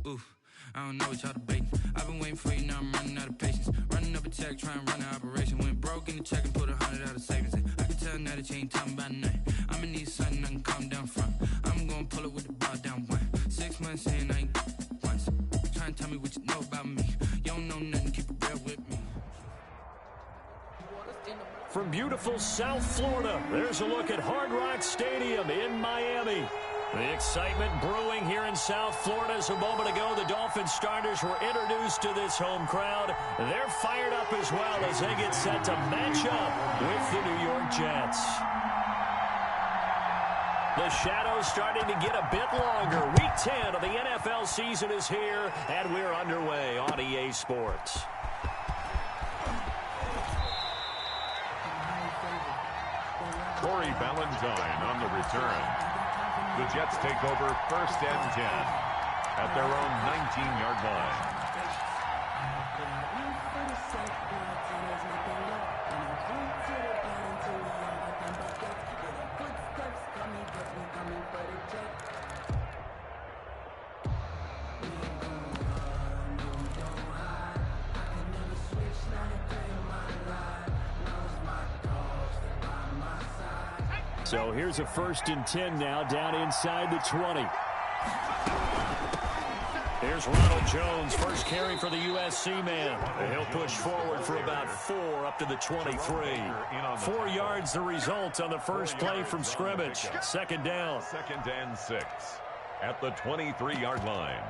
Ooh, I don't know what y'all debating. I've been waiting for you, now I'm running out of patience. Running up a check, trying to run an operation. Went broke in the check and put 100 out of savings in. I can tell now that you ain't talking about nothing. I'ma need something I can calm down from. I'm gonna pull it with the bar down one. 6 months in, I ain't once. Trying to tell me what you know about me. You don't know nothing, keep it real with me. From beautiful South Florida, there's a look at Hard Rock Stadium in Miami. The excitement brewing here in South Florida. As a moment ago, the Dolphins starters were introduced to this home crowd. They're fired up as well as they get set to match up with the New York Jets. The shadow's starting to get a bit longer. Week 10 of the NFL season is here, and we're underway on EA Sports. Corey Valentine on the return. The Jets take over 1st and 10 at their own 19-yard line. So here's a 1st and 10 now, down inside the 20. Here's Ronald Jones, first carry for the USC man. He'll push forward for about 4 up to the 23. 4 yards the result on the first play from scrimmage. 2nd down. 2nd and 6 at the 23-yard line.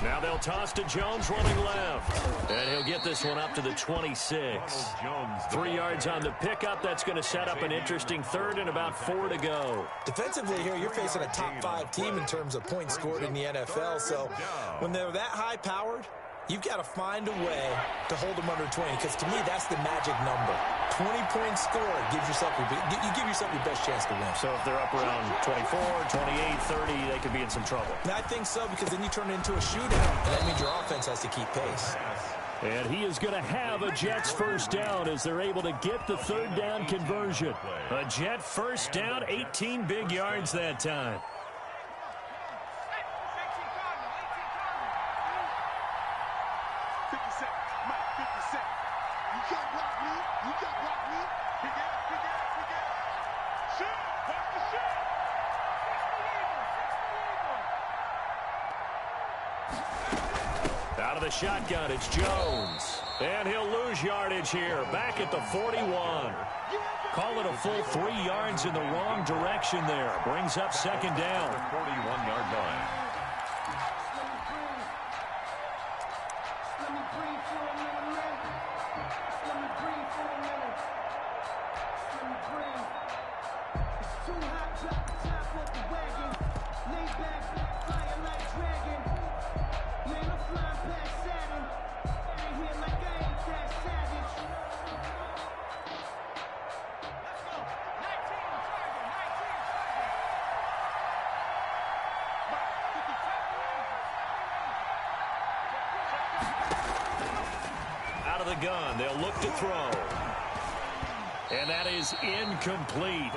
Now they'll toss to Jones running left. And he'll get this one up to the 26. 3 yards on the pickup. That's going to set up an interesting 3rd and about 4 to go. Defensively here, you're facing a top 5 team in terms of points scored in the NFL. So when they're that high-powered, you've got to find a way to hold them under 20, because to me, that's the magic number. 20 points scored gives yourself you give yourself your best chance to win. So if they're up around 24, 28, 30, they could be in some trouble. And I think so, because then you turn it into a shootout, and that means your offense has to keep pace. And he is going to have a Jets 1st down as they're able to get the 3rd down conversion. A Jet 1st down, 18 big yards that time. Out of the shotgun, it's Jones. And he'll lose yardage here, back at the 41. Call it a full 3 yards in the wrong direction there. Brings up 2nd down. 41-yard line. Out of the gun, they'll look to throw. And that is incomplete.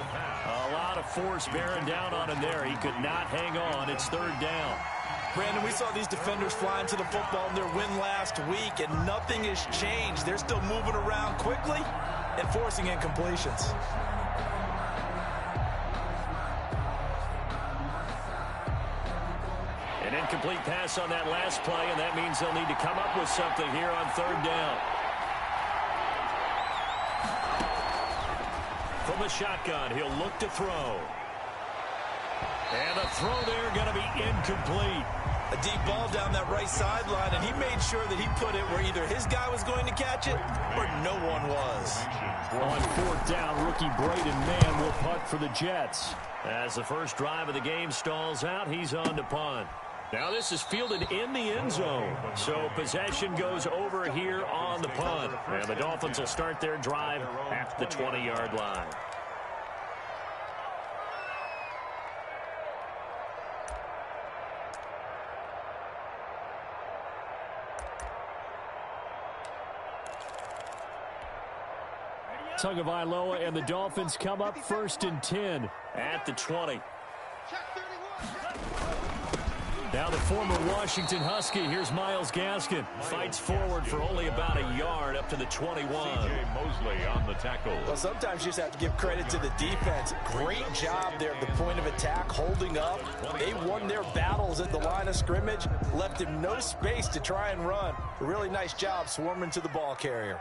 A lot of force bearing down on him there. He could not hang on. It's 3rd down. Brandon, we saw these defenders flying to the football in their win last week, and nothing has changed. They're still moving around quickly and forcing incompletions. An incomplete pass on that last play, and that means they'll need to come up with something here on 3rd down. From the shotgun, he'll look to throw. And the throw there going to be incomplete. A deep ball down that right sideline, and he made sure that he put it where either his guy was going to catch it or no one was. On 4th down, rookie Braden Mann will punt for the Jets. As the first drive of the game stalls out, he's on to punt. Now this is fielded in the end zone. So possession goes over here on the punt. And the Dolphins will start their drive at the 20-yard line. Tagovailoa and the Dolphins come up 1st and 10 at the 20. Now the former Washington Husky, here's Myles Gaskin. Fights forward for only about a yard up to the 21. C.J. Mosley on the tackle. Well, sometimes you just have to give credit to the defense. Great job there at the point of attack, holding up. They won their battles at the line of scrimmage, left him no space to try and run. A really nice job swarming to the ball carrier.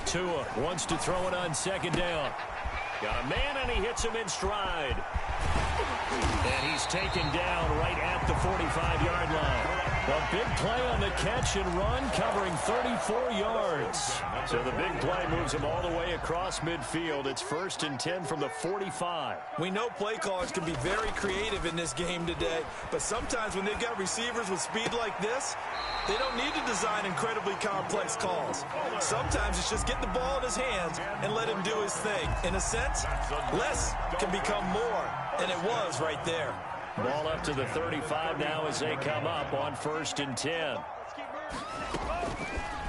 Tua wants to throw it on 2nd down. Got a man, and he hits him in stride. And he's taken down right at the 45-yard line. A big play on the catch and run, covering 34 yards. So the big play moves him all the way across midfield. It's 1st and 10 from the 45. We know play callers can be very creative in this game today, but sometimes when they've got receivers with speed like this, they don't need to design incredibly complex calls. Sometimes it's just get the ball in his hands and let him do his thing. In a sense, less can become more, and it was right there. Ball up to the 35 now as they come up on 1st and 10.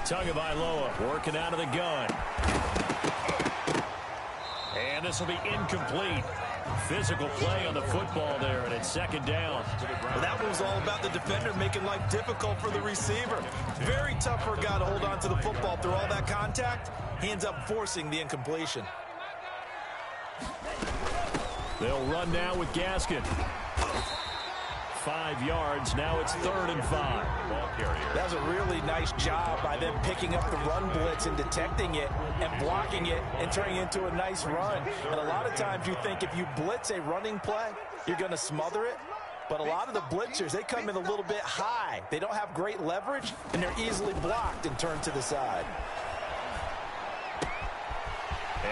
Tagovailoa working out of the gun. And this will be incomplete. Physical play on the football there, and it's 2nd down. Well, that one was all about the defender making life difficult for the receiver. Very tough for a guy to hold on to the football through all that contact. He ends up forcing the incompletion. They'll run now with Gaskin. 5 yards. Now it's 3rd and 5. Ball carrier. That was a really nice job by them picking up the run blitz and detecting it and blocking it and turning it into a nice run. And a lot of times you think if you blitz a running play, you're going to smother it. But a lot of the blitzers, they come in a little bit high. They don't have great leverage, and they're easily blocked and turned to the side.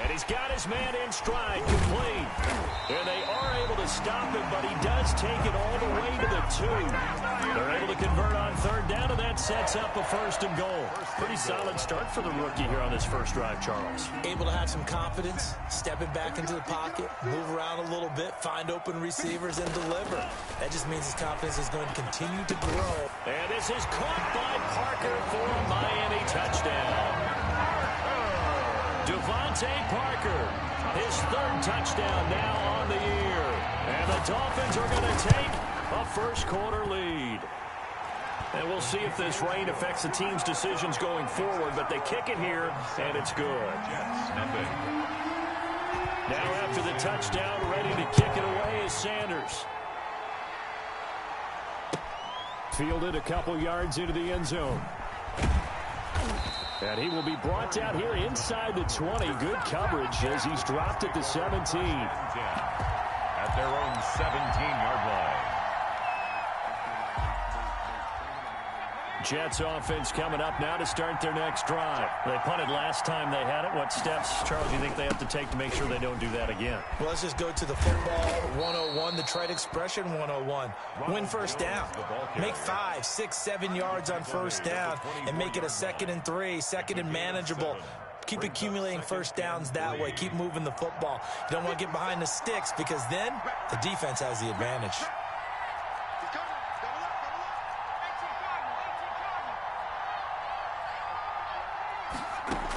And he's got his man in stride, complete. And they are able to stop him, but he does take it all the way to the 2. They're able to convert on 3rd down, and that sets up a 1st and goal. Pretty solid start for the rookie here on this first drive, Charles. Able to have some confidence, stepping back into the pocket, move around a little bit, find open receivers, and deliver. That just means his confidence is going to continue to grow. And this is caught by Parker for a Miami touchdown. Devontae Parker, his 3rd touchdown now on the year. And the Dolphins are going to take a first-quarter lead. And we'll see if this rain affects the team's decisions going forward, but they kick it here, and it's good. Nothing. Now after the touchdown, ready to kick it away is Sanders. Fielded a couple yards into the end zone. And he will be brought down here inside the 20. Good coverage as he's dropped at the 17. At their own 17-yard line. Jets offense coming up now to start their next drive. They punted last time they had it. What steps, Charles, do you think they have to take to make sure they don't do that again? Well, let's just go to the football 101, the trade expression 101. Win 1st down. Make 5, 6, 7 yards on 1st down and make it a 2nd and 3, 2nd and manageable. Keep accumulating 1st downs that way. Keep moving the football. You don't want to get behind the sticks because then the defense has the advantage.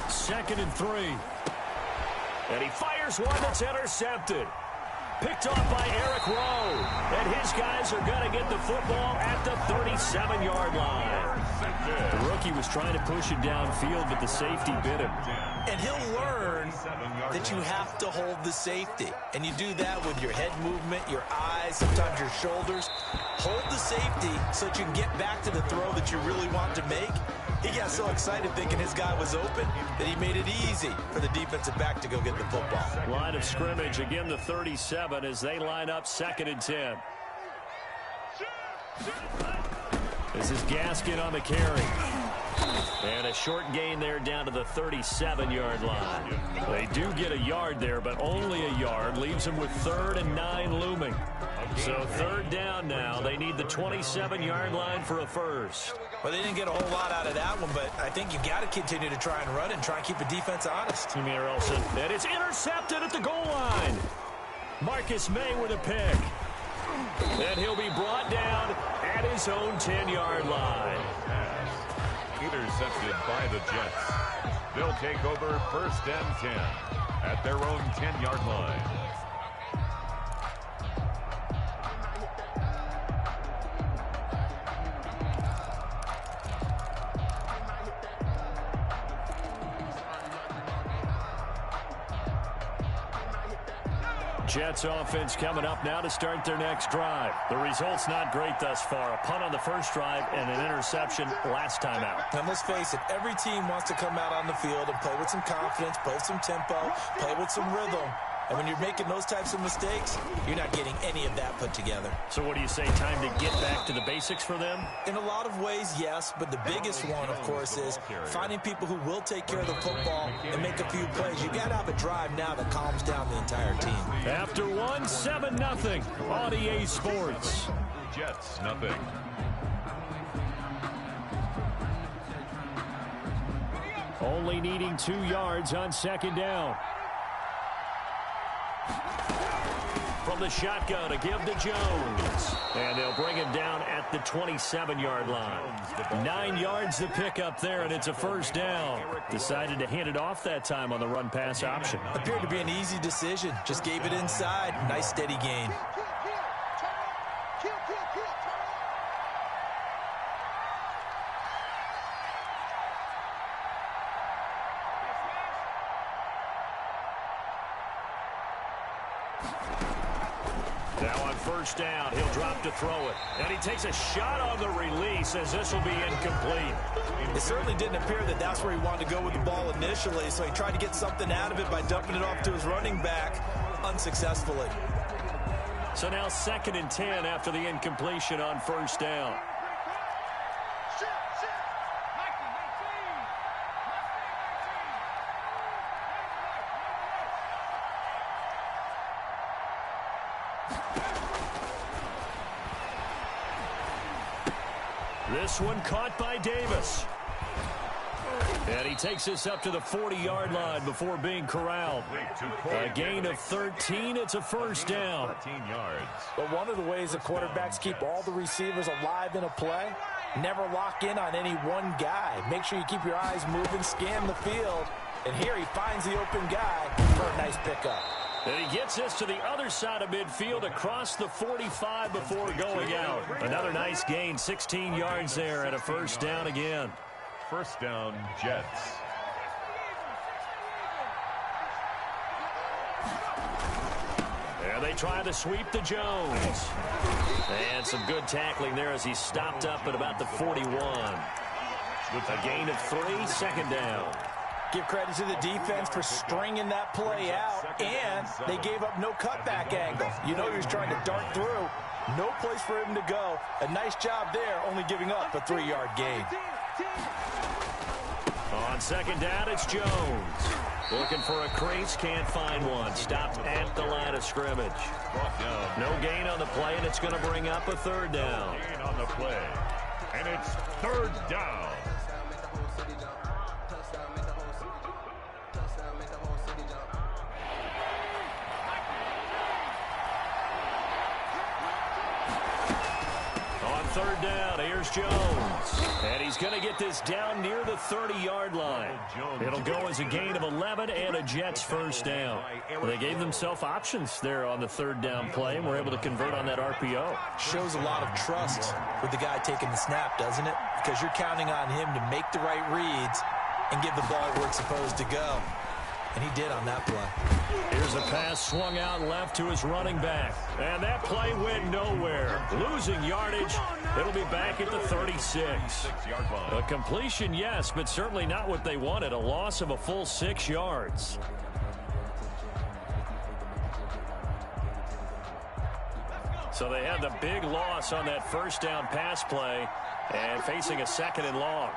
Second and 3. And he fires one that's intercepted. Picked off by Eric Rowe. And his guys are going to get the football at the 37-yard line. The rookie was trying to push it downfield, but the safety bit him. And he'll learn that you have to hold the safety. And you do that with your head movement, your eyes, sometimes your shoulders. Hold the safety so that you can get back to the throw that you really want to make. He got so excited thinking his guy was open that he made it easy for the defensive back to go get the football. Line of scrimmage, again the 37 as they line up 2nd and 10. This is Gaskin on the carry. And a short gain there down to the 37-yard line. They do get a yard there, but only a yard. Leaves them with 3rd and 9 looming. So 3rd down now. They need the 27-yard line for a first. Well, they didn't get a whole lot out of that one, but I think you got to continue to try and run and try and keep the defense honest. And it's intercepted at the goal line. Marcus May with a pick. And he'll be brought down at his own 10-yard line. Intercepted by the Jets. They'll take over first and 10 at their own 10-yard line. Jets offense coming up now to start their next drive. The result's not great thus far. A punt on the first drive and an interception last time out. And let's face it, every team wants to come out on the field and play with some confidence, play with some tempo, play with some rhythm. And when you're making those types of mistakes, you're not getting any of that put together. So what do you say, time to get back to the basics for them? In a lot of ways, yes, but the biggest one, of course, is finding people who will take care of the football and make a few plays. You got to have a drive now that calms down the entire team. After 7-0 on EA Sports. Jets, nothing. Only needing 2 yards on second down. From the shotgun, a give to Jones. And they'll bring him down at the 27-yard line. 9 yards to pick up there, and it's a first down. Decided to hand it off that time on the run-pass option. Appeared to be an easy decision. Just gave it inside. Nice, steady gain. Now on first down, he'll drop to throw it. And he takes a shot on the release as this will be incomplete. It certainly didn't appear that that's where he wanted to go with the ball initially, so he tried to get something out of it by dumping it off to his running back unsuccessfully. So now 2nd and 10 after the incompletion on first down. This one caught by Davis. And he takes this up to the 40-yard line before being corralled. A gain of 13. It's a first down. 13 yards. But one of the ways the quarterbacks keep all the receivers alive in a play, never lock in on any one guy. Make sure you keep your eyes moving, scan the field. And here he finds the open guy for a nice pickup. And he gets this to the other side of midfield across the 45 before going out. Another nice gain, 16 yards there and a first down again. First down, Jets. And they try to sweep to Jones. And some good tackling there as he stopped up at about the 41. A gain of 3, second down. Give credit to the defense for stringing that play out, and they gave up no cutback angle. You know he was trying to dart through. No place for him to go. A nice job there, only giving up a 3-yard gain. On second down, it's Jones. Looking for a crease, can't find one. Stopped at the line of scrimmage. No gain on the play, and it's going to bring up a third down. Gain on the play, and it's third down. Third down, here's Jones. And he's going to get this down near the 30-yard line. It'll go as a gain of 11 and a Jets first down. Well, they gave themselves options there on the third down play and were able to convert on that RPO. Shows a lot of trust with the guy taking the snap, doesn't it? Because you're counting on him to make the right reads and give the ball where it's supposed to go. And he did on that play. Here's a pass swung out left to his running back. And that play went nowhere. Losing yardage. It'll be back at the 36. A completion, yes, but certainly not what they wanted. A loss of a full 6 yards. So they had the big loss on that first down pass play and facing a 2nd and long.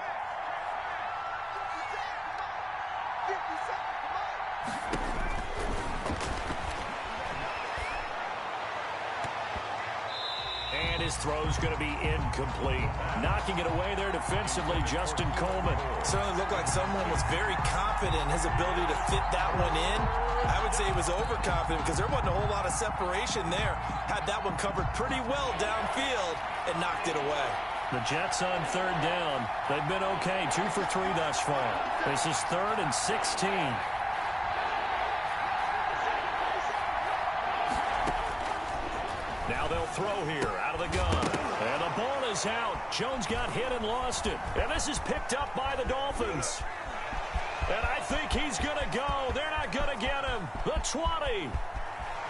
His throw's going to be incomplete. Knocking it away there defensively, Justin Coleman. Certainly looked like someone was very confident in his ability to fit that one in. I would say he was overconfident because there wasn't a whole lot of separation there. Had that one covered pretty well downfield and knocked it away. The Jets on third down. They've been okay, 2 for 3 thus far. This is 3rd and 16. Now they'll throw here out of the gun. And the ball is out. Jones got hit and lost it. And this is picked up by the Dolphins. And I think he's going to go. They're not going to get him. The 20.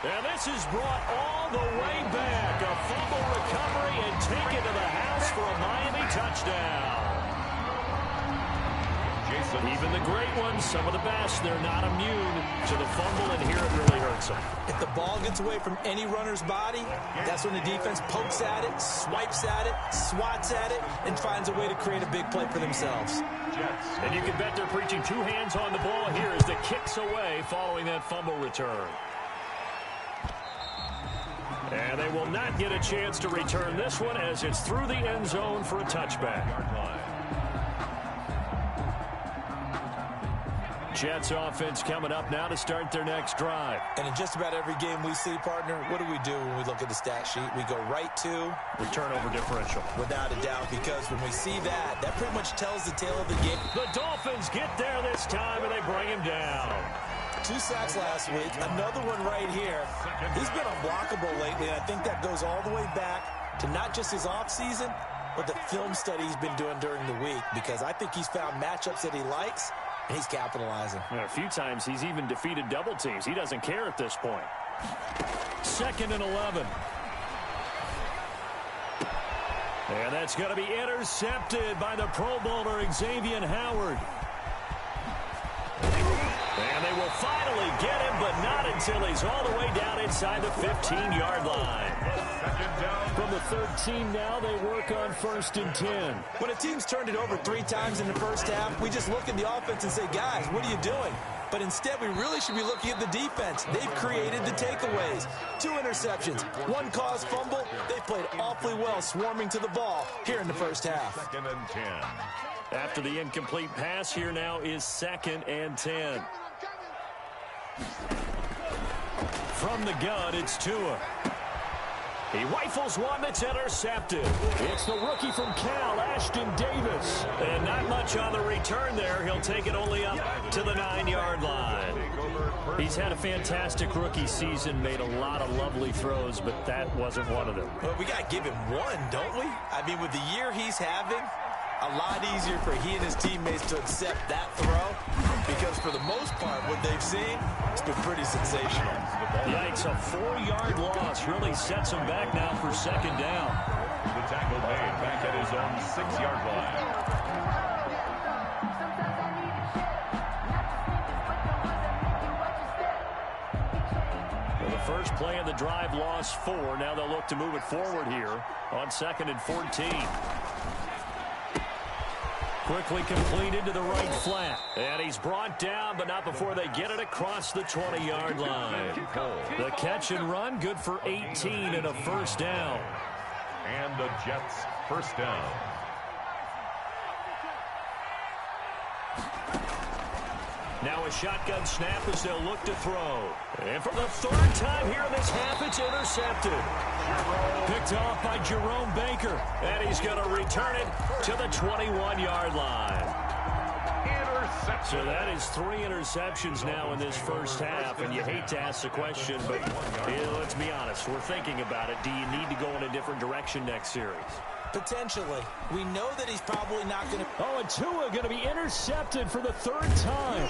And this is brought all the way back. A fumble recovery and taken to the house for a Miami touchdown. Even the great ones, some of the best, they're not immune to the fumble, and here it really hurts them. If the ball gets away from any runner's body, that's when the defense pokes at it, swipes at it, swats at it, and finds a way to create a big play for themselves. And you can bet they're preaching 2 hands on the ball here as the kick's away following that fumble return. And they will not get a chance to return this one as it's through the end zone for a touchback. Jets offense coming up now to start their next drive. And in just about every game we see, partner, what do we do when we look at the stat sheet? We go right to the turnover differential. Without a doubt, because when we see that, that pretty much tells the tale of the game. The Dolphins get there this time, and they bring him down. 2 sacks last week, another one right here. He's been unblockable lately, and I think that goes all the way back to not just his offseason, but the film study he's been doing during the week, because I think he's found matchups that he likes, and he's capitalizing. And a few times he's even defeated double teams. He doesn't care at this point. 2nd and 11. And that's going to be intercepted by the Pro Bowler Xavier Howard. And they will finally get him, but not until he's all the way down inside the 15-yard line. From the 13 now, they work on 1st and 10. When a team's turned it over 3 times in the first half, we just look at the offense and say, guys, what are you doing? But instead, we really should be looking at the defense. They've created the takeaways. 2 interceptions, 1 caused fumble. They played awfully well swarming to the ball here in the first half. 2nd and 10. After the incomplete pass, here now is 2nd and 10. From the gun, it's Tua. He rifles one that's intercepted. It's the rookie from Cal, Ashton Davis. And not much on the return there. He'll take it only up to the 9-yard line. He's had a fantastic rookie season, made a lot of lovely throws, but that wasn't one of them. Well, we got to give him one, don't we? I mean, with the year he's having, a lot easier for he and his teammates to accept that throw, because for the most part, what they've seen, it's been pretty sensational. Yikes, a 4-yard loss really sets him back now for 2nd down. The tackle made back at his own 6-yard line. Well, the first play of the drive lost 4. Now they'll look to move it forward here on 2nd and 14. Quickly completed to the right flat. And he's brought down, but not before they get it across the 20-yard line. The catch and run, good for 18 and a 1st down. And the Jets' 1st down. Now a shotgun snap as they'll look to throw. And for the 3rd time here in this half, it's intercepted. Picked off by Jerome Baker. And he's going to return it to the 21-yard line. So that is 3 interceptions now in this first half. And you hate to ask the question, but let's be honest. We're thinking about it. Do you need to go in a different direction next series? Potentially. We know that he's probably not going to... Oh, and Tua going to be intercepted for the 3rd time.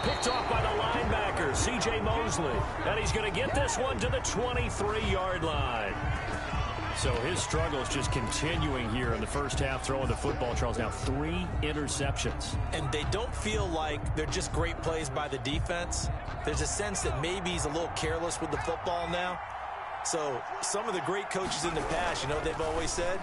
Picked off by the linebacker, C.J. Mosley. And he's going to get this one to the 23-yard line. So his struggles just continuing here in the first half, throwing the football. Charles, now 3 interceptions. And they don't feel like they're just great plays by the defense. There's a sense that maybe he's a little careless with the football now. So some of the great coaches in the past, you know, they've always said,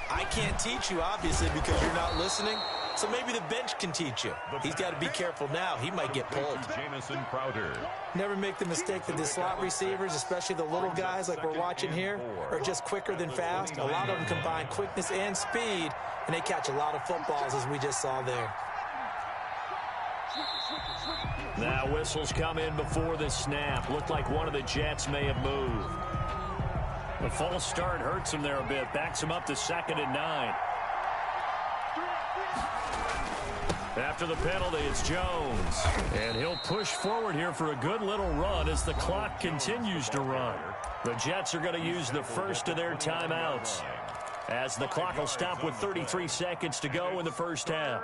I can't teach you, obviously, because you're not listening. So maybe the bench can teach you. He's got to be careful now. He might get pulled. Jamison Crowder. Never make the mistake that the slot receivers, especially the little guys like we're watching here, are just quicker than fast. A lot of them combine quickness and speed, and they catch a lot of footballs, as we just saw there. Now whistles come in before the snap. Looked like one of the Jets may have moved. The false start hurts him there a bit. Backs him up to 2nd and 9. After the penalty, it's Jones. And he'll push forward here for a good little run as the clock continues to run. The Jets are going to use the first of their timeouts, as the clock will stop with 33 seconds to go in the first half.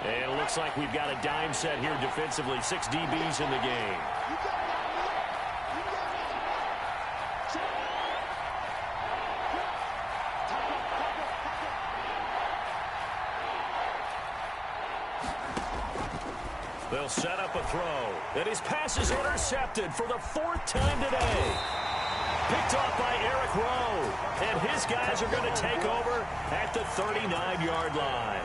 And it looks like we've got a dime set here defensively. 6 DBs in the game. They'll set up a throw. And his pass is intercepted for the 4th time today. Picked off by Eric Rowe. And his guys are going to take over at the 39-yard line.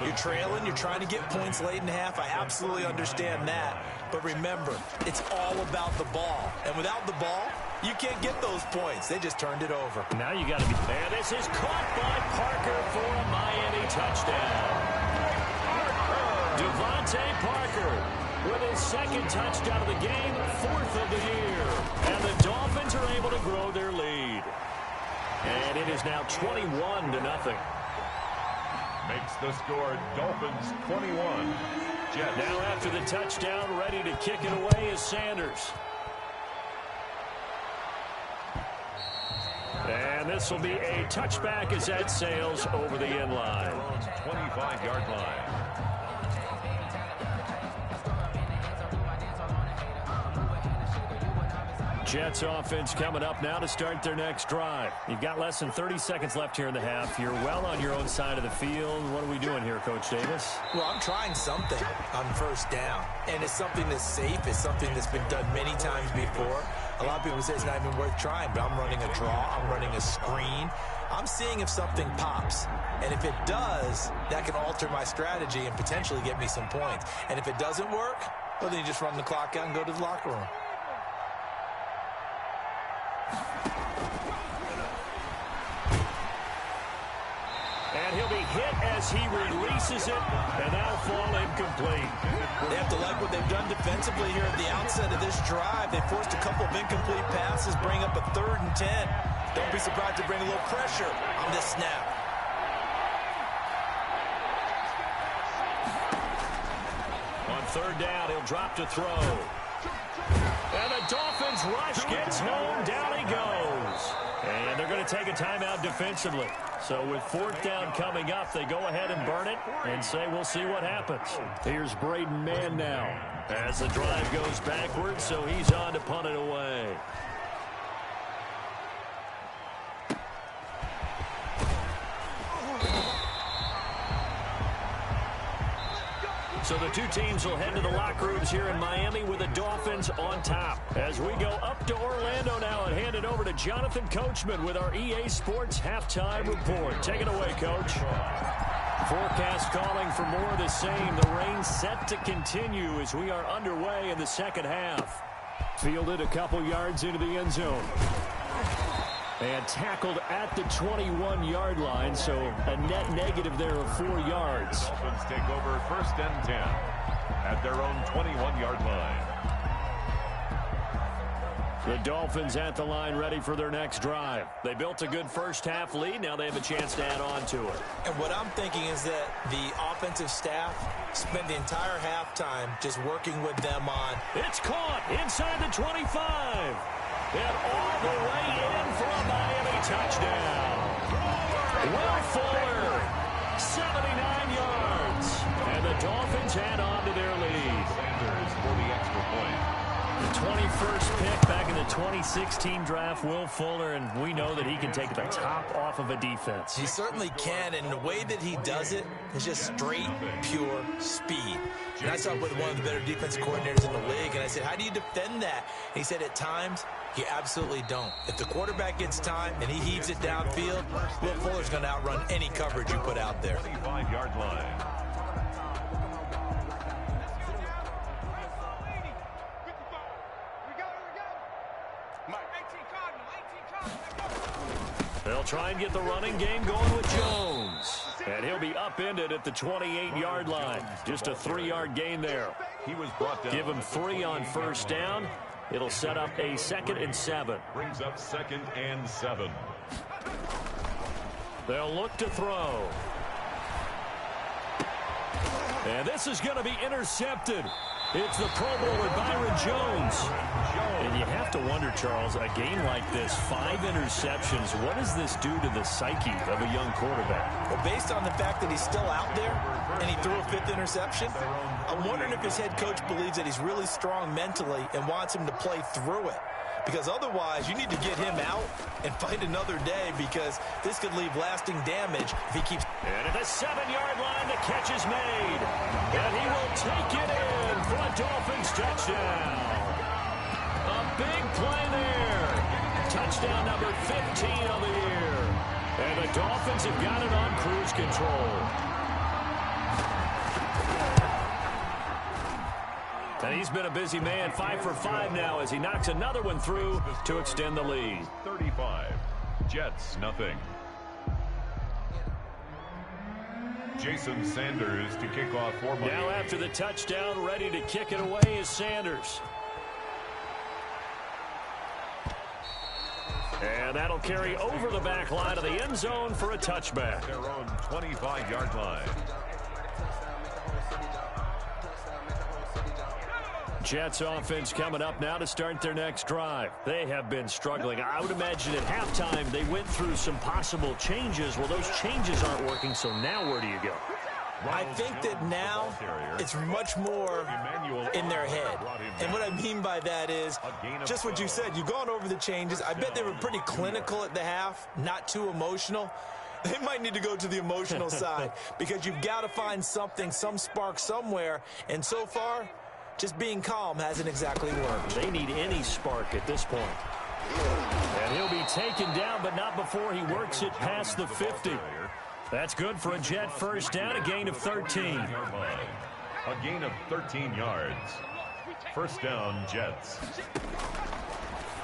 You're trailing. You're trying to get points late in the half. I absolutely understand that. But remember, it's all about the ball. And without the ball, you can't get those points. They just turned it over. Now you got to be. And this is caught by Parker for a Miami touchdown. Devontae Parker with his 2nd touchdown of the game, 4th of the year. And the Dolphins are able to grow their lead. And it is now 21-0. Makes the score Dolphins 21. Jets. Now after the touchdown, ready to kick it away is Sanders. And this will be a touchback as that sails over the end line. 25-yard line. Jets offense coming up now to start their next drive. You've got less than 30 seconds left here in the half. You're well on your own side of the field. What are we doing here, Coach Davis? Well, I'm trying something on first down. And it's something that's safe. It's something that's been done many times before. A lot of people say it's not even worth trying, but I'm running a draw. I'm running a screen. I'm seeing if something pops. And if it does, that can alter my strategy and potentially get me some points. And if it doesn't work, well, then you just run the clock out and go to the locker room. And he'll be hit as he releases it, and that'll fall incomplete. They have to like what they've done defensively here at the outset of this drive. They forced a couple of incomplete passes, bring up a 3rd and 10. Don't be surprised to bring a little pressure on this snap. On 3rd down, he'll drop to throw. And the Dolphins rush, gets home, down he goes. And they're going to take a timeout defensively. So with 4th down coming up, they go ahead and burn it and say we'll see what happens. Here's Braden Mann now as the drive goes backwards, so he's on to punt it away. So the two teams will head to the locker rooms here in Miami with the Dolphins on top. As we go up to Orlando now and hand it over to Jonathan Coachman with our EA Sports Halftime Report. Take it away, Coach. Forecast calling for more of the same. The rain set to continue as we are underway in the second half. Fielded a couple yards into the end zone. And tackled at the 21-yard line, so a net negative there of 4 yards. Dolphins take over 1st and 10 at their own 21-yard line. The Dolphins at the line ready for their next drive. They built a good first half lead. Now they have a chance to add on to it. And what I'm thinking is that the offensive staff spent the entire halftime just working with them on. It's caught inside the 25. And all the way in for a Miami touchdown. Will Fuller, 79 yards. And the Dolphins add on to their lead. Sanders for the extra point. The 21st pick back in the 2016 draft, Will Fuller, and we know that he can take the top off of a defense. He certainly can, and the way that he does it is just straight, pure speed. And I talked with one of the better defense coordinators in the league, and I said, how do you defend that? And he said, at times, you absolutely don't. If the quarterback gets time and he heaves it downfield, Will Fuller's going to outrun any coverage you put out there. 25-yard line. They'll try and get the running game going with Jones. And he'll be upended at the 28-yard line. Just a 3-yard gain there. He was brought down. Give him 3 on first down. It'll set up a 2nd and 7. Brings up 2nd and 7. They'll look to throw. And this is going to be intercepted. It's the Pro Bowler Byron Jones. And you have to wonder, Charles, a game like this, 5 interceptions, what does this do to the psyche of a young quarterback? Well, based on the fact that he's still out there and he threw a 5th interception, I'm wondering if his head coach believes that he's really strong mentally and wants him to play through it. Because otherwise, you need to get him out and fight another day, because this could leave lasting damage if he keeps. And at the 7-yard line, the catch is made. And he will take it in for a Dolphins touchdown. A big play there. Touchdown number 15 of the year. And the Dolphins have got it on cruise control. And he's been a busy man, 5 for 5 now as he knocks another one through to extend the lead. 35. Jets, nothing. Jason Sanders to kick off for Miami. Now after the touchdown, ready to kick it away is Sanders. And that'll carry over the back line of the end zone for a touchback. Their own 25-yard line. Jets offense coming up now to start their next drive. They have been struggling. I would imagine at halftime they went through some possible changes. Well, those changes aren't working, so now where do you go? I think that now it's much more in their head. And what I mean by that is just what you said. You've gone over the changes. I bet they were pretty clinical at the half, not too emotional. They might need to go to the emotional side, because you've got to find something, some spark somewhere. And so far, just being calm hasn't exactly worked. They need any spark at this point. And he'll be taken down, but not before he works it past the 50. That's good for a Jet first down, a gain of 13. A gain of 13 yards. First down, Jets.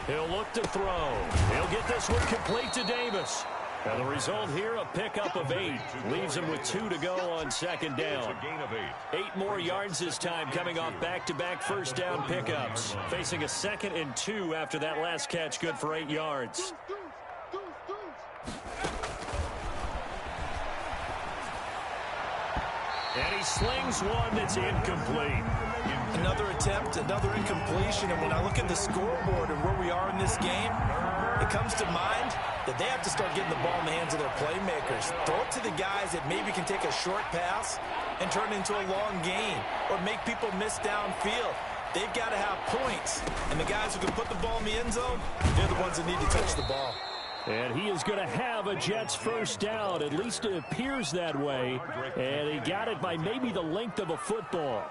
He'll look to throw. He'll get this one complete to Davis. And the result here, a pickup of 8. Leaves him with 2 to go on 2nd down. A gain of 8. 8 more yards this time, coming off back-to-back first down pickups. Facing a 2nd and 2 after that last catch, good for 8 yards. And he slings one that's incomplete. Another attempt, another incompletion. And when I look at the scoreboard and where we are in this game, it comes to mind that they have to start getting the ball in the hands of their playmakers. Throw it to the guys that maybe can take a short pass and turn it into a long gain, or make people miss downfield. They've got to have points. And the guys who can put the ball in the end zone, they're the ones that need to touch the ball. And he is going to have a Jets first down. At least it appears that way. And he got it by maybe the length of a football.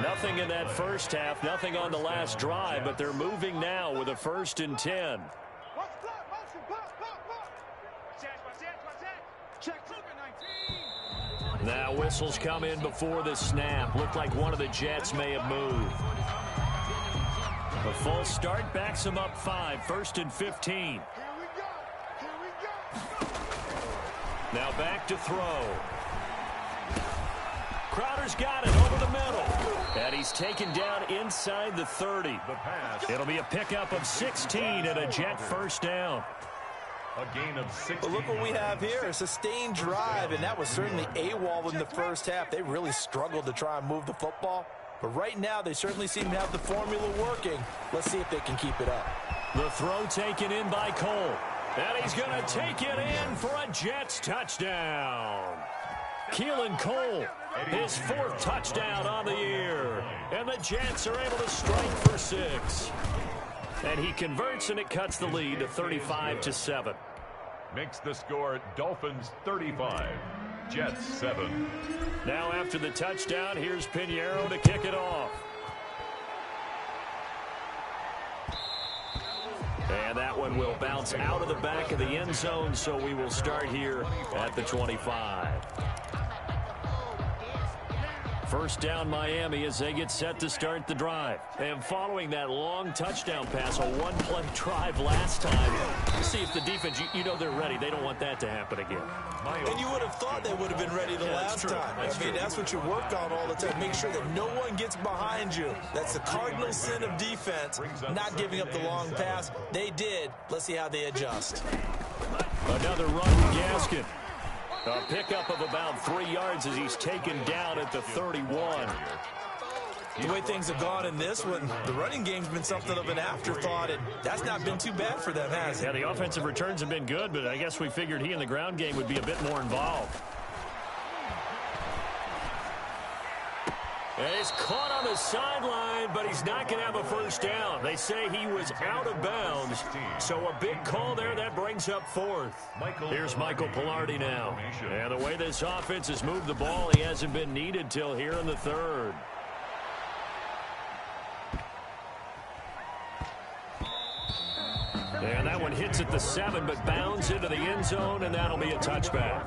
Nothing in that first half, nothing on the last drive, but they're moving now with a 1st and 10. Now whistles come in before the snap. Looked like one of the Jets may have moved. A false start backs him up 5, 1st and 15. Now back to throw. Crowder's got it over the middle. And he's taken down inside the 30. It'll be a pickup of 16 and a Jet first down. A gain of 16. But look what we have here, a sustained drive, and that was certainly AWOL in the first half. They really struggled to try and move the football. But right now, they certainly seem to have the formula working. Let's see if they can keep it up. The throw taken in by Cole. And he's going to take it in for a Jets touchdown. Keelan Cole, his 4th touchdown on the year. And the Jets are able to strike for 6. And he converts, and it cuts the lead to 35-7. Makes the score Dolphins 35, Jets 7. Now after the touchdown, here's Pinheiro to kick it off. And that one will bounce out of the back of the end zone, so we will start here at the 25. First down Miami as they get set to start the drive. And following that long touchdown pass, a one-play drive last time, you see if the defense, you know they're ready. They don't want that to happen again. And you would have thought they would have been ready the last time. That's what you work on all the time. Make sure that no one gets behind you. That's the cardinal sin of defense, not giving up the long pass. They did. Let's see how they adjust. Another run to Gaskin. A pickup of about 3 yards as he's taken down at the 31. The way things have gone in this one, the running game's been something of an afterthought, and that's not been too bad for them, has it? Yeah, the offensive returns have been good, but I guess we figured he in the ground game would be a bit more involved. And he's caught on the sideline, but he's not going to have a first down. They say he was out of bounds, so a big call there. That brings up fourth. Here's Michael Pilardi now. And the way this offense has moved the ball, he hasn't been needed till here in the third. And that one hits at the 7, but bounds into the end zone, and that'll be a touchback.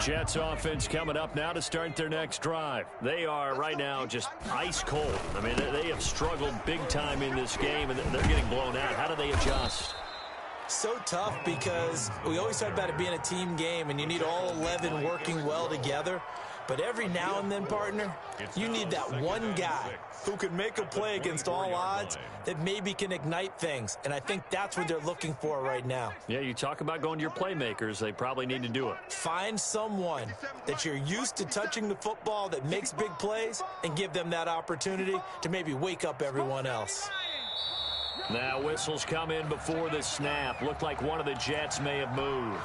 Jets offense coming up now to start their next drive. They are right now just ice cold. I mean, they have struggled big time in this game, and they're getting blown out. How do they adjust? So tough because we always talk about it being a team game, and you need all 11 working well together. But every now and then, partner, you need that one guy who can make a play against all odds that maybe can ignite things. And I think that's what they're looking for right now. Yeah, you talk about going to your playmakers. They probably need to do it. Find someone that you're used to touching the football that makes big plays and give them that opportunity to maybe wake up everyone else. Now whistles come in before the snap. Looked like one of the Jets may have moved.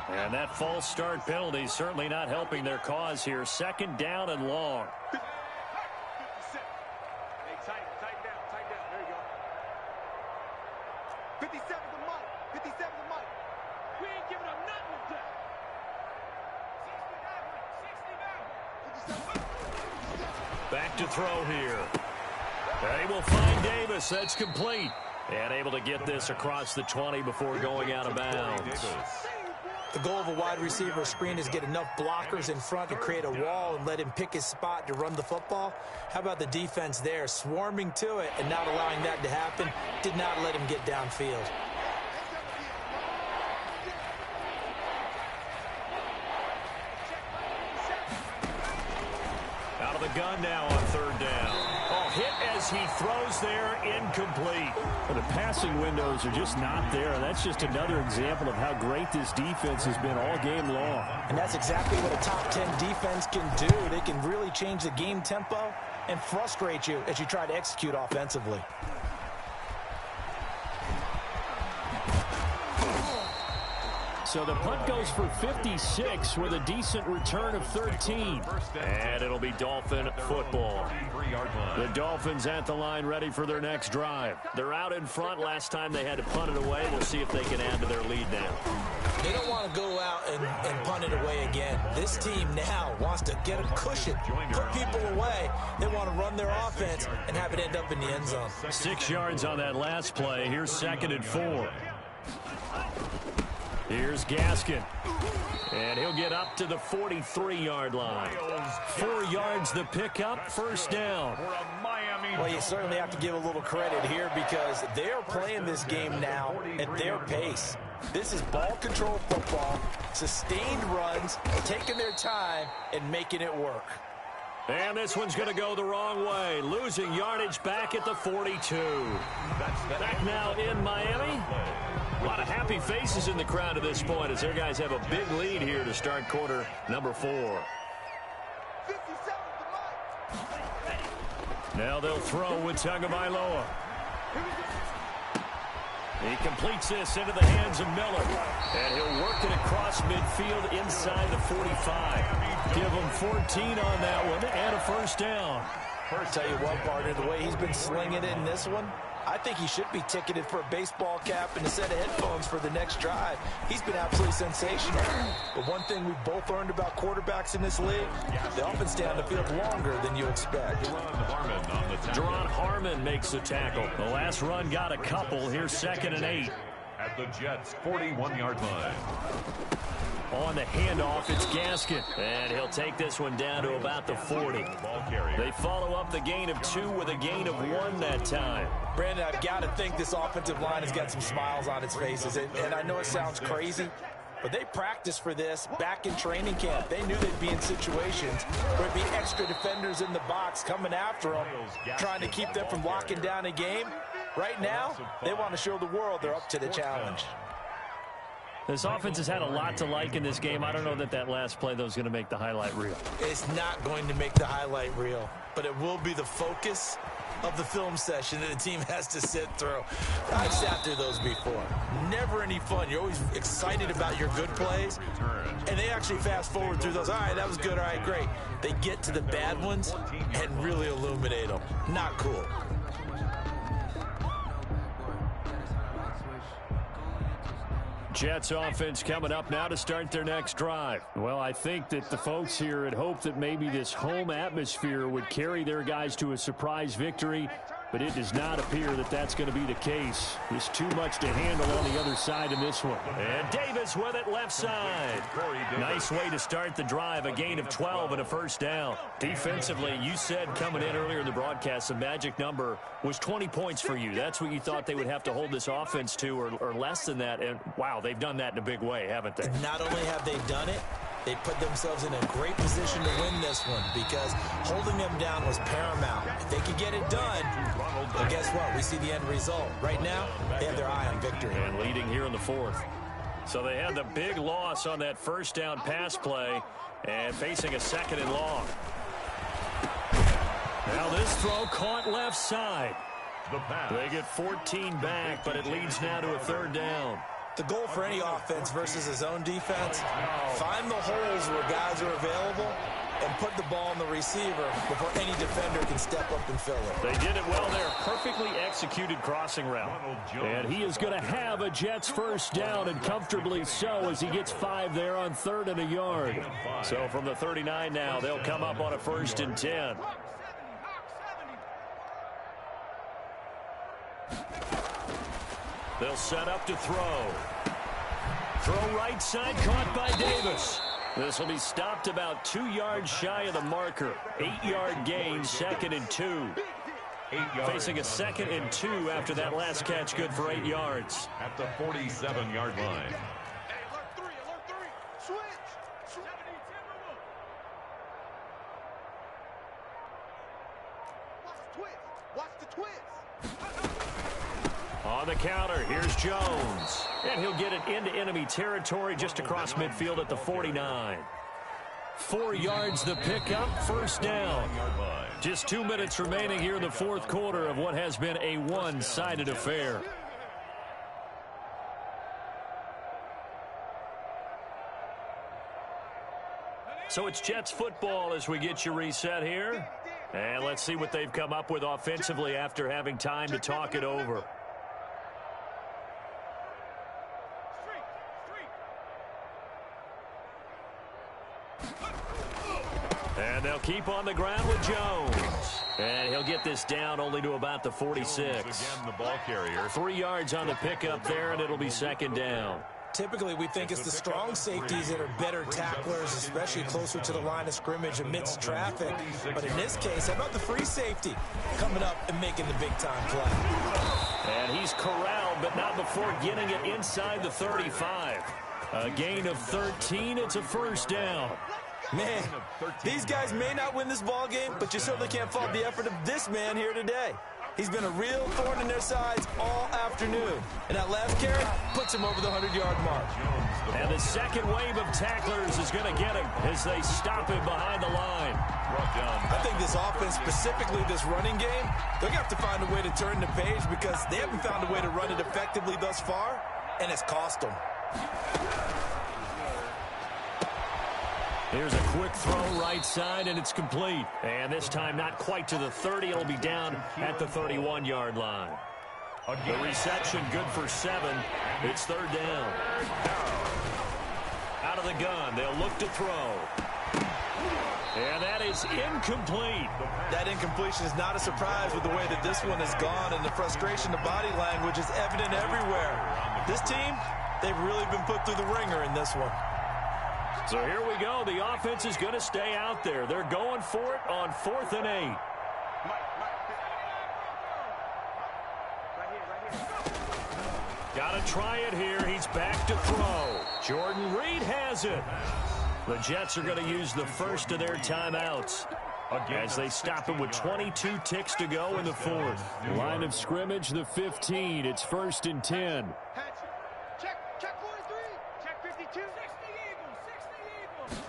And that false start penalty certainly not helping their cause here. Second down and long. Hey, tighten down. There you go. 57's a month. 57's a month. We ain't giving up nothing with that. 69. Back to throw here. They will find Davis. That's complete. And able to get this across the 20 before going out of bounds. The goal of a wide receiver screen is get enough blockers in front to create a wall and let him pick his spot to run the football. How about the defense there, swarming to it and not allowing that to happen? Did not let him get downfield. Out of the gun now on third down. Hit as he throws there, incomplete. Well, the passing windows are just not there. That's just another example of how great this defense has been all game long. And that's exactly what a top 10 defense can do. They can really change the game tempo and frustrate you as you try to execute offensively. So the punt goes for 56 with a decent return of 13. And it'll be Dolphin football. The Dolphins at the line ready for their next drive. They're out in front. Last time they had to punt it away. We'll see if they can add to their lead now. They don't want to go out and punt it away again. This team now wants to get a cushion, put people away. They want to run their offense and have it end up in the end zone. 6 yards on that last play. Here's 2nd and 4. Here's Gaskin. And he'll get up to the 43-yard line. 4 yards the pickup, first down. Well, you certainly have to give a little credit here because they're playing this game now at their pace. This is ball control football, sustained runs, taking their time and making it work. And this one's going to go the wrong way. Losing yardage back at the 42. Back now in Miami. A lot of happy faces in the crowd at this point as their guys have a big lead here to start quarter number 4. Now they'll throw with Tagovailoa. He completes this into the hands of Miller. And he'll work it across midfield inside the 45. Give him 14 on that one and a first down. Tell you what, partner, the way he's been slinging it in this one, I think he should be ticketed for a baseball cap and a set of headphones for the next drive. He's been absolutely sensational. But one thing we both learned about quarterbacks in this league, they often stay on the field longer than you expect. Deron Harmon makes the tackle. The last run got a couple. Here's 2nd and 8. At the Jets' 41-yard line. On the handoff, it's Gaskin. And he'll take this one down to about the 40. They follow up the gain of 2 with a gain of 1 that time. Brandon, I've got to think this offensive line has got some smiles on its faces. And I know it sounds crazy, but they practiced for this back in training camp. They knew they'd be in situations where there'd be extra defenders in the box coming after them, trying to keep them from locking down a game. Right now, they want to show the world they're up to the challenge. This offense has had a lot to like in this game. I don't know that that last play, though, is going to make the highlight reel. It's not going to make the highlight reel, but it will be the focus of the film session that the team has to sit through. I've sat through those before. Never any fun. You're always excited about your good plays, and they actually fast forward through those. All right, that was good. All right, great. They get to the bad ones and really illuminate them. Not cool. Jets offense coming up now to start their next drive. Well, I think that the folks here had hoped that maybe this home atmosphere would carry their guys to a surprise victory, but it does not appear that that's going to be the case. There's too much to handle on the other side in this one. And Davis with it left side. Nice way to start the drive, a gain of 12 and a first down. Defensively, you said coming in earlier in the broadcast, the magic number was 20 points for you. That's what you thought they would have to hold this offense to, or less than that. And, wow, they've done that in a big way, haven't they? Not only have they done it, they put themselves in a great position to win this one because holding them down was paramount. If they could get it done, well, guess what? We see the end result. Right now, they have their eye on victory. And leading here in the 4th. So they had the big loss on that first down pass play and facing a 2nd and long. Now this throw caught left side. They get 14 back, but it leads now to a 3rd down. The goal for any offense versus his own defense, find the holes where guys are available and put the ball on the receiver before any defender can step up and fill it. They did it well there. Perfectly executed crossing route. And he is going to have a Jets first down, and comfortably so, as he gets 5 there on 3rd and a yard. So from the 39 now, they'll come up on a 1st and 10. They'll set up to throw. Throw right side, caught by Davis. This will be stopped about 2 yards shy of the marker. 8-yard gain, 2nd and 2. Facing a 2nd and 2 after that last catch, good for 8 yards. At the 47-yard line. Alert 3, switch. Watch the twist. On the counter, here's Jones. And he'll get it into enemy territory just across midfield at the 49. 4 yards the pickup, first down. Just 2 minutes remaining here in the 4th quarter of what has been a one-sided affair. So it's Jets football as we get you reset here. And let's see what they've come up with offensively after having time to talk it over. And they'll keep on the ground with Jones. And he'll get this down only to about the 46. Again, the ball carrier. 3 yards on the pickup there, and it'll be 2nd down. Typically, we think it's the strong safeties that are better tacklers, especially closer to the line of scrimmage amidst traffic. But in this case, how about the free safety coming up and making the big-time play? And he's corralled, but not before getting it inside the 35. A gain of 13. It's a first down. Man, these guys may not win this ball game, but you certainly can't fault the effort of this man here today. He's been a real thorn in their sides all afternoon. And that last carry puts him over the 100-yard mark. And the second wave of tacklers is going to get him as they stop him behind the line. I think this offense, specifically this running game, they're going to have to find a way to turn the page because they haven't found a way to run it effectively thus far, and it's cost them. Here's a quick throw right side, and it's complete. And this time not quite to the 30. It'll be down at the 31-yard line. The reception good for 7. It's third down. Out of the gun. They'll look to throw. And that is incomplete. That incompletion is not a surprise with the way that this one has gone, and the frustration, the body language is evident everywhere. This team, they've really been put through the ringer in this one. So here we go. The offense is going to stay out there. They're going for it on 4th and 8. Got to try it here. He's back to throw. Jordan Reed has it. The Jets are going to use the first of their timeouts as they stop him with 22 ticks to go in the 4th. Line of scrimmage, the 15. It's 1st and 10. Check 43. Check 52. 60 Eagles.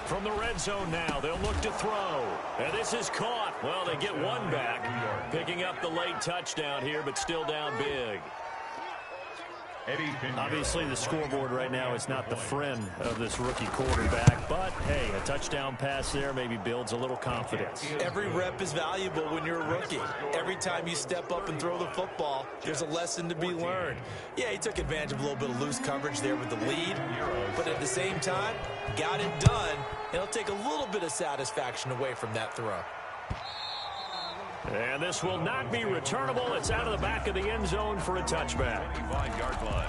From the red zone now, they'll look to throw. And this is caught. Well, they get one back. Picking up the late touchdown here, but still down big. Obviously, the scoreboard right now is not the friend of this rookie quarterback, but, hey, a touchdown pass there maybe builds a little confidence. Every rep is valuable when you're a rookie. Every time you step up and throw the football, there's a lesson to be learned. Yeah, he took advantage of a little bit of loose coverage there with the lead, but at the same time, got it done. It'll take a little bit of satisfaction away from that throw. And this will not be returnable. It's out of the back of the end zone for a touchback. 25-yard line.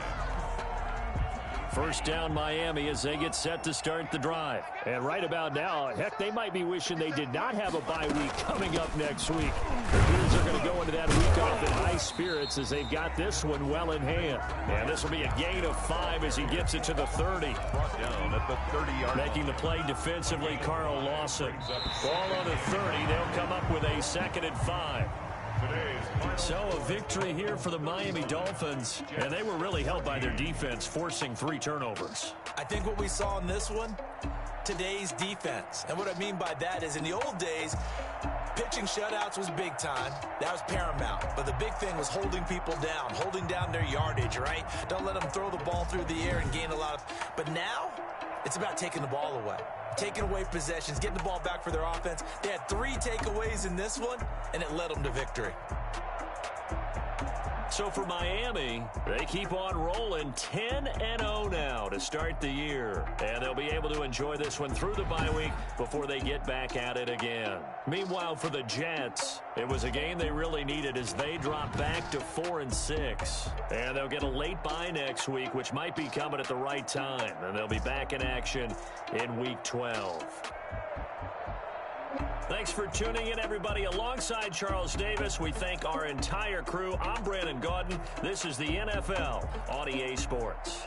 First down Miami as they get set to start the drive. And right about now, heck, they might be wishing they did not have a bye week coming up next week. The Bears are going to go into that week off in high spirits as they've got this one well in hand. And this will be a gain of 5 as he gets it to the 30. Brought down at the 30-yard line. Making the play defensively, Carl Lawson. Ball on the 30. They'll come up with a 2nd and 5. So a victory here for the Miami Dolphins, and they were really helped by their defense, forcing 3 turnovers. I think what we saw in this one, today's defense. And what I mean by that is in the old days, pitching shutouts was big time. That was paramount. But the big thing was holding people down, holding down their yardage, right? Don't let them throw the ball through the air and gain a lot of... But now, it's about taking the ball away. Taking away possessions, getting the ball back for their offense. They had 3 takeaways in this one, and it led them to victory. So for Miami, they keep on rolling 10-0 now to start the year. And they'll be able to enjoy this one through the bye week before they get back at it again. Meanwhile, for the Jets, it was a game they really needed as they drop back to 4-6. And they'll get a late bye next week, which might be coming at the right time. And they'll be back in action in Week 12. Thanks for tuning in, everybody. Alongside Charles Davis, we thank our entire crew. I'm Brandon Gaudin. This is the NFL on EA Sports.